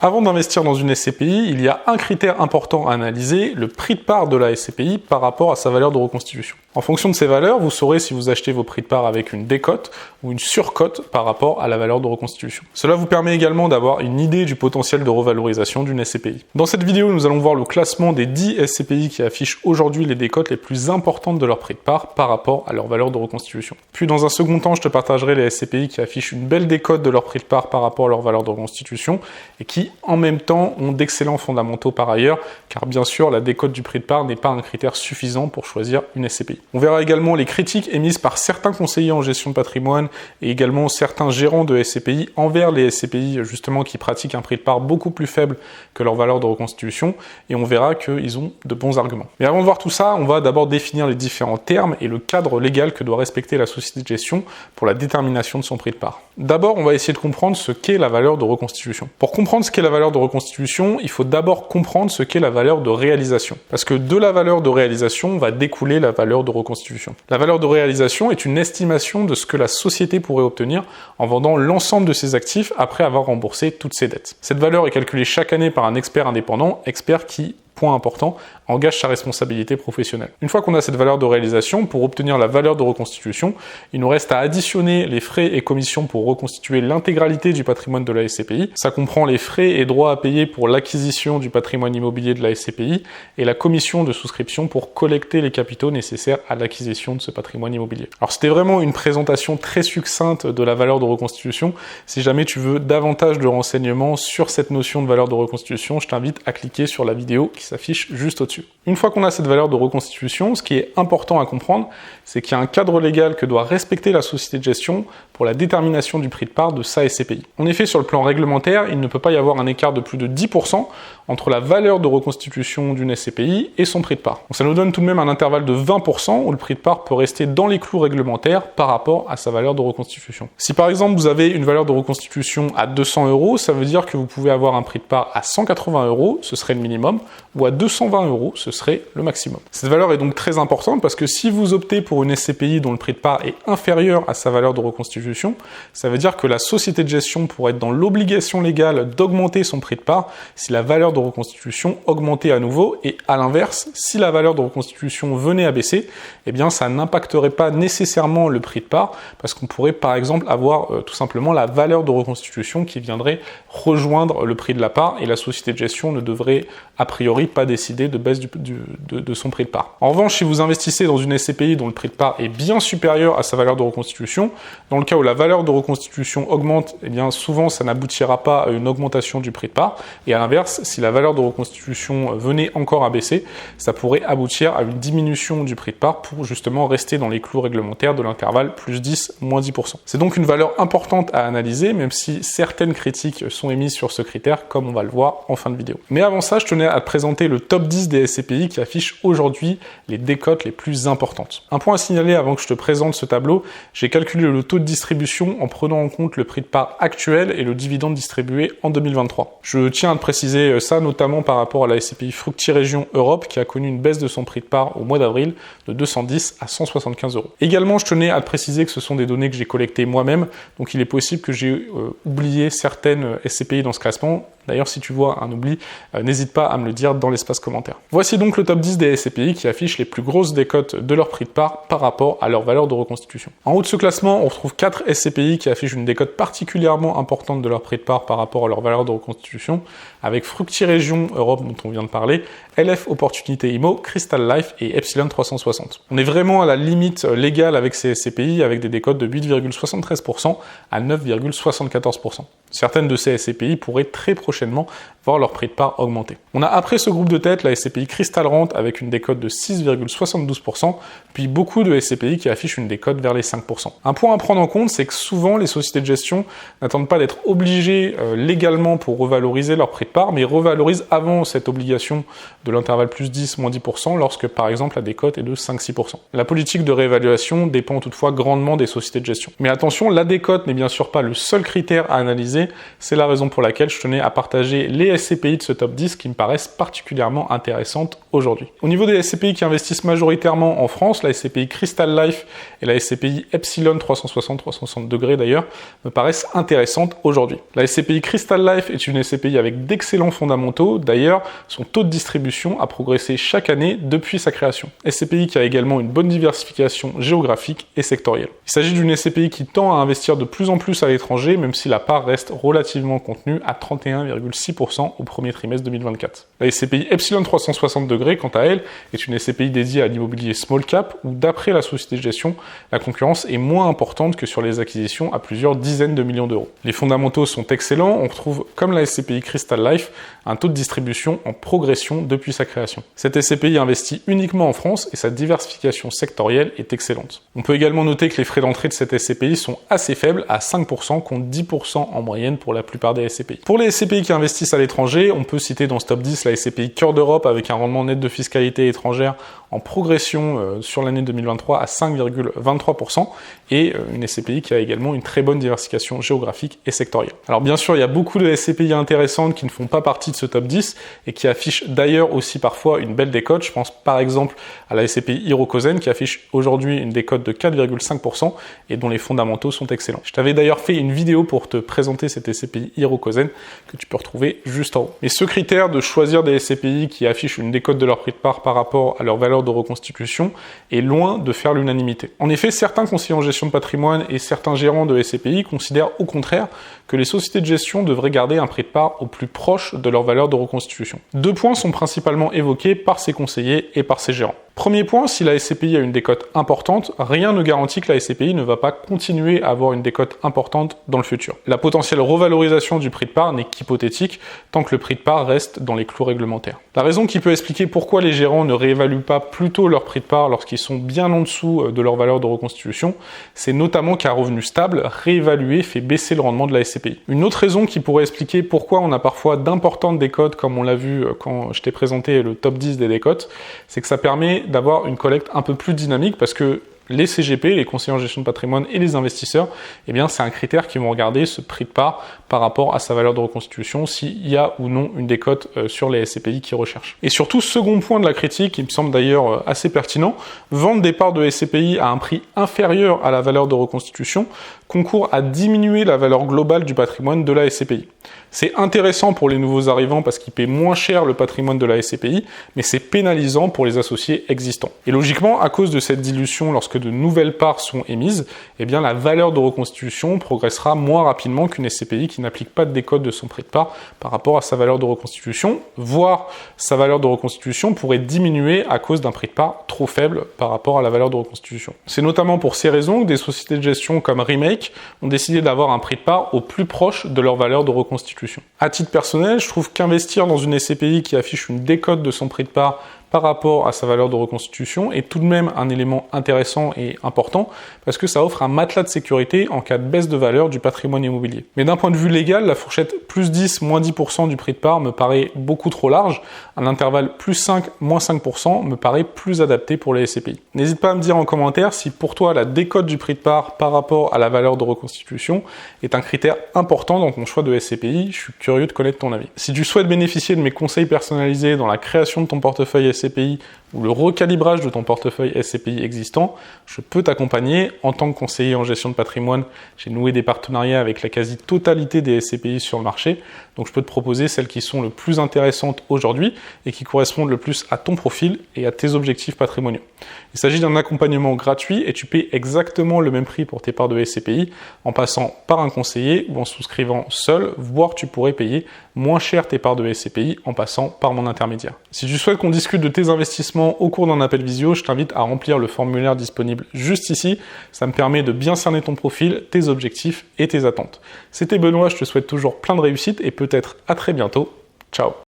Avant d'investir dans une SCPI, il y a un critère important à analyser, le prix de part de la SCPI par rapport à sa valeur de reconstitution. En fonction de ces valeurs, vous saurez si vous achetez vos prix de part avec une décote ou une surcote par rapport à la valeur de reconstitution. Cela vous permet également d'avoir une idée du potentiel de revalorisation d'une SCPI. Dans cette vidéo, nous allons voir le classement des 10 SCPI qui affichent aujourd'hui les décotes les plus importantes de leur prix de part par rapport à leur valeur de reconstitution. Puis dans un second temps, je te partagerai les SCPI qui affichent une belle décote de leur prix de part par rapport à leur valeur de reconstitution et qui, en même temps, ont d'excellents fondamentaux par ailleurs, car bien sûr, la décote du prix de part n'est pas un critère suffisant pour choisir une SCPI. On verra également les critiques émises par certains conseillers en gestion de patrimoine et également certains gérants de SCPI envers les SCPI justement qui pratiquent un prix de part beaucoup plus faible que leur valeur de reconstitution, et on verra qu'ils ont de bons arguments. Mais avant de voir tout ça, on va d'abord définir les différents termes et le cadre légal que doit respecter la société de gestion pour la détermination de son prix de part. D'abord, on va essayer de comprendre ce qu'est la valeur de reconstitution. Pour comprendre ce qu'est la valeur de reconstitution, il faut d'abord comprendre ce qu'est la valeur de réalisation. Parce que de la valeur de réalisation va découler la valeur de reconstitution. La valeur de réalisation est une estimation de ce que la société pourrait obtenir en vendant l'ensemble de ses actifs après avoir remboursé toutes ses dettes. Cette valeur est calculée chaque année par un expert indépendant, expert qui, point important, engage sa responsabilité professionnelle. Une fois qu'on a cette valeur de réalisation, pour obtenir la valeur de reconstitution, il nous reste à additionner les frais et commissions pour reconstituer l'intégralité du patrimoine de la SCPI. Ça comprend les frais et droits à payer pour l'acquisition du patrimoine immobilier de la SCPI et la commission de souscription pour collecter les capitaux nécessaires à l'acquisition de ce patrimoine immobilier. Alors c'était vraiment une présentation très succincte de la valeur de reconstitution. Si jamais tu veux davantage de renseignements sur cette notion de valeur de reconstitution, je t'invite à cliquer sur la vidéo qui s'affiche juste au-dessus. Une fois qu'on a cette valeur de reconstitution, ce qui est important à comprendre, c'est qu'il y a un cadre légal que doit respecter la société de gestion pour la détermination du prix de part de sa SCPI. En effet, sur le plan réglementaire, il ne peut pas y avoir un écart de plus de 10% entre la valeur de reconstitution d'une SCPI et son prix de part. Donc ça nous donne tout de même un intervalle de 20% où le prix de part peut rester dans les clous réglementaires par rapport à sa valeur de reconstitution. Si par exemple vous avez une valeur de reconstitution à 200 €, ça veut dire que vous pouvez avoir un prix de part à 180 €, ce serait le minimum, ou à 220 €, ce serait le maximum. Cette valeur est donc très importante parce que si vous optez pour une SCPI dont le prix de part est inférieur à sa valeur de reconstitution, ça veut dire que la société de gestion pourrait être dans l'obligation légale d'augmenter son prix de part si la valeur de reconstitution augmentait à nouveau, et à l'inverse, si la valeur de reconstitution venait à baisser, eh bien ça n'impacterait pas nécessairement le prix de part parce qu'on pourrait par exemple avoir tout simplement la valeur de reconstitution qui viendrait rejoindre le prix de la part et la société de gestion ne devrait a priori pas décider de baisse de son prix de part. En revanche, si vous investissez dans une SCPI dont le prix de part est bien supérieur à sa valeur de reconstitution, dans le cas où la valeur de reconstitution augmente, eh bien souvent ça n'aboutira pas à une augmentation du prix de part, et à l'inverse, si la valeur de reconstitution venait encore à baisser, ça pourrait aboutir à une diminution du prix de part pour justement rester dans les clous réglementaires de l'intervalle plus 10, moins 10%. C'est donc une valeur importante à analyser, même si certaines critiques sont émises sur ce critère, comme on va le voir en fin de vidéo. Mais avant ça, je tenais à te présenter le top 10 des SCPI qui affichent aujourd'hui les décotes les plus importantes. Un point à signaler avant que je te présente ce tableau, j'ai calculé le taux de distribution en prenant en compte le prix de part actuel et le dividende distribué en 2023. Je tiens à te préciser ça notamment par rapport à la SCPI Fructirégion Europe qui a connu une baisse de son prix de part au mois d'avril de 210 à 175 €. Également, je tenais à te préciser que ce sont des données que j'ai collectées moi-même, donc il est possible que j'ai oublié certaines SCPI dans ce classement. D'ailleurs, si tu vois un oubli, n'hésite pas à me le dire dans l'espace commentaire. Voici donc le top 10 des SCPI qui affichent les plus grosses décotes de leur prix de part par rapport à leur valeur de reconstitution. En haut de ce classement, on retrouve 4 SCPI qui affichent une décote particulièrement importante de leur prix de part par rapport à leur valeur de reconstitution, avec Fructirégion Europe dont on vient de parler, LF Opportunité Immo, Crystal Life et Epsilon 360. On est vraiment à la limite légale avec ces SCPI avec des décotes de 8,73% à 9,74%. Certaines de ces SCPI pourraient très prochainement voir leur prix de part augmenter. On a après ce groupe de tête la SCPI Crystal Rente avec une décote de 6,72%, puis beaucoup de SCPI qui affichent une décote vers les 5%. Un point à prendre en compte, c'est que souvent les sociétés de gestion n'attendent pas d'être obligées légalement pour revaloriser leur prix de part, mais revalorisent avant cette obligation de l'intervalle plus 10, moins 10% lorsque par exemple la décote est de 5-6%. La politique de réévaluation dépend toutefois grandement des sociétés de gestion. Mais attention, la décote n'est bien sûr pas le seul critère à analyser, c'est la raison pour laquelle je tenais à partager les les SCPI de ce top 10 qui me paraissent particulièrement intéressantes aujourd'hui. Au niveau des SCPI qui investissent majoritairement en France, la SCPI Crystal Life et la SCPI Epsilon 360 degrés d'ailleurs, me paraissent intéressantes aujourd'hui. La SCPI Crystal Life est une SCPI avec d'excellents fondamentaux. D'ailleurs, son taux de distribution a progressé chaque année depuis sa création. SCPI qui a également une bonne diversification géographique et sectorielle. Il s'agit d'une SCPI qui tend à investir de plus en plus à l'étranger, même si la part reste relativement contenue à 31,6% au premier trimestre 2024. La SCPI Epsilon 360 degrés, quant à elle, est une SCPI dédiée à l'immobilier small cap, où d'après la société de gestion, la concurrence est moins importante que sur les acquisitions à plusieurs dizaines de millions d'euros. Les fondamentaux sont excellents, on retrouve, comme la SCPI Crystal Life, un taux de distribution en progression depuis sa création. Cette SCPI investit uniquement en France et sa diversification sectorielle est excellente. On peut également noter que les frais d'entrée de cette SCPI sont assez faibles, à 5% contre 10% en moyenne pour la plupart des SCPI. Pour les SCPI qui investissent à l'étranger, on peut citer dans ce top 10 la SCPI Cœur d'Europe avec un rendement net de fiscalité étrangère en progression sur l'année 2023 à 5,23% et une SCPI qui a également une très bonne diversification géographique et sectorielle. Alors bien sûr, il y a beaucoup de SCPI intéressantes qui ne font pas partie de ce top 10 et qui affichent d'ailleurs aussi parfois une belle décote. Je pense par exemple à la SCPI Hirokozen qui affiche aujourd'hui une décote de 4,5% et dont les fondamentaux sont excellents. Je t'avais d'ailleurs fait une vidéo pour te présenter cette SCPI Hirokozen que tu peux retrouver juste en haut. Mais ce critère de choisir des SCPI qui affichent une décote de leur prix de part par rapport à leur valeur de reconstitution est loin de faire l'unanimité. En effet, certains conseillers en gestion de patrimoine et certains gérants de SCPI considèrent au contraire que les sociétés de gestion devraient garder un prix de part au plus proche de leur valeur de reconstitution. Deux points sont principalement évoqués par ces conseillers et par ces gérants. Premier point, si la SCPI a une décote importante, rien ne garantit que la SCPI ne va pas continuer à avoir une décote importante dans le futur. La potentielle revalorisation du prix de part n'est qu'hypothétique tant que le prix de part reste dans les clous réglementaires. La raison qui peut expliquer pourquoi les gérants ne réévaluent pas plutôt leur prix de part lorsqu'ils sont bien en dessous de leur valeur de reconstitution, c'est notamment qu'un revenu stable réévalué fait baisser le rendement de la SCPI. Une autre raison qui pourrait expliquer pourquoi on a parfois d'importantes décotes, comme on l'a vu quand je t'ai présenté le top 10 des décotes, c'est que ça permet d'avoir une collecte un peu plus dynamique parce que les CGP, les conseillers en gestion de patrimoine et les investisseurs, eh bien, c'est un critère qui vont regarder ce prix de part par rapport à sa valeur de reconstitution, s'il y a ou non une décote sur les SCPI qu'ils recherchent. Et surtout, second point de la critique, qui me semble d'ailleurs assez pertinent, vendre des parts de SCPI à un prix inférieur à la valeur de reconstitution concourt à diminuer la valeur globale du patrimoine de la SCPI. C'est intéressant pour les nouveaux arrivants parce qu'ils paient moins cher le patrimoine de la SCPI, mais c'est pénalisant pour les associés existants. Et logiquement, à cause de cette dilution, lorsque de nouvelles parts sont émises, eh bien la valeur de reconstitution progressera moins rapidement qu'une SCPI qui n'applique pas de décote de son prix de part par rapport à sa valeur de reconstitution, voire sa valeur de reconstitution pourrait diminuer à cause d'un prix de part trop faible par rapport à la valeur de reconstitution. C'est notamment pour ces raisons que des sociétés de gestion comme Remake ont décidé d'avoir un prix de part au plus proche de leur valeur de reconstitution. À titre personnel, je trouve qu'investir dans une SCPI qui affiche une décote de son prix de part par rapport à sa valeur de reconstitution est tout de même un élément intéressant et important parce que ça offre un matelas de sécurité en cas de baisse de valeur du patrimoine immobilier. Mais d'un point de vue légal, la fourchette plus 10, moins 10% du prix de part me paraît beaucoup trop large. Un intervalle plus 5, moins 5% me paraît plus adapté pour les SCPI. N'hésite pas à me dire en commentaire si pour toi la décote du prix de part par rapport à la valeur de reconstitution est un critère important dans ton choix de SCPI. Je suis curieux de connaître ton avis. Si tu souhaites bénéficier de mes conseils personnalisés dans la création de ton portefeuille SCPI ou le recalibrage de ton portefeuille SCPI existant, je peux t'accompagner. En tant que conseiller en gestion de patrimoine, j'ai noué des partenariats avec la quasi-totalité des SCPI sur le marché, donc je peux te proposer celles qui sont le plus intéressantes aujourd'hui et qui correspondent le plus à ton profil et à tes objectifs patrimoniaux. Il s'agit d'un accompagnement gratuit et tu payes exactement le même prix pour tes parts de SCPI en passant par un conseiller ou en souscrivant seul, voire tu pourrais payer moins cher tes parts de SCPI en passant par mon intermédiaire. Si tu souhaites qu'on discute de tes investissements au cours d'un appel visio, je t'invite à remplir le formulaire disponible juste ici. Ça me permet de bien cerner ton profil, tes objectifs et tes attentes. C'était Benoît, je te souhaite toujours plein de réussite et peut-être à très bientôt. Ciao.